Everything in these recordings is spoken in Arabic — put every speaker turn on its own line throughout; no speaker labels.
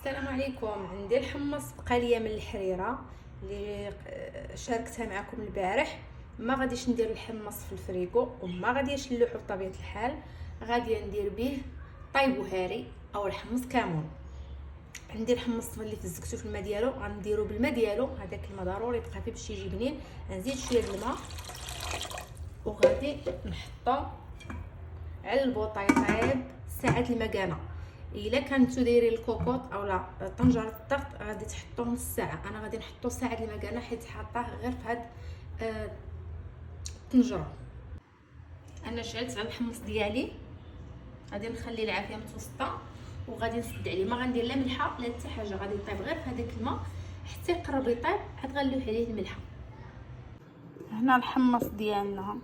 السلام عليكم. عندي الحمص بقى ليا من الحريره اللي شاركتها معكم البارح. ما غاديش ندير الحمص في الفريغو وما غاديش نلوحو بطبيعه الحال، غادي ندير به طيب وهاري او الحمص كامون. عندي الحمص اللي فزكتو في الماء ديالو، غنديرو بالماء ديالو، هذاك الماء ضروري يبقى فيه باش يجي بنين. نزيد شويه د الماء وغادي نحطو على البوطيطيب ساعه المكانه. الا كنتو دايرين الكوكوط اولا طنجره الضغط غادي تحطوه نص ساعه، انا غادي نحطو ساعه المكانه حيت حاطاه غير في هاد الطنجره. انا شعلت على الحمص ديالي، غادي نخلي العافيه متوسطه وغادي نسد عليه، ما غندير لا ملحه لا حتى حاجه، غادي يطيب غير في هذاك الماء حتى يقرب يطيب، عاد غنلوح عليه الملحه. هنا الحمص ديالنا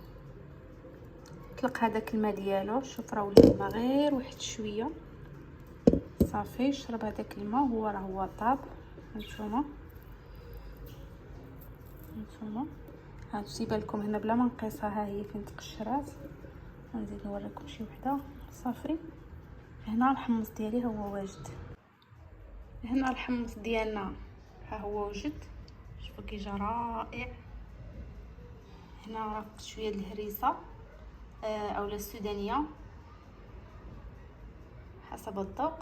طلق هذاك الماء ديالو، شوف راه ولا الماء غير واحد شويه صافي، شرب هذاك الماء هو طاب. هانتوما هانتو بالكم هنا بلا ما نقيسها، ها هي فين تقشرات. غنزيد نوريكم شي وحده صافي. هنا الحمص ديالي هو واجد، هنا الحمص ديالنا ها هو وجد، شوفوا كي جا رائع. هنا راه شويه د الهريسه اولا السودانيه حسب الذوق،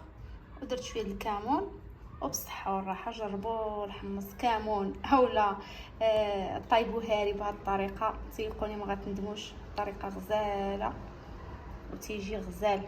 ودرت شويه د الكمون. وبصحه والراحه جربوا الحمص كامون اولا طيبوا هاري بهذه الطريقه، تيقوني ما غتندموش، طريقه غزاله وتيجي غزال.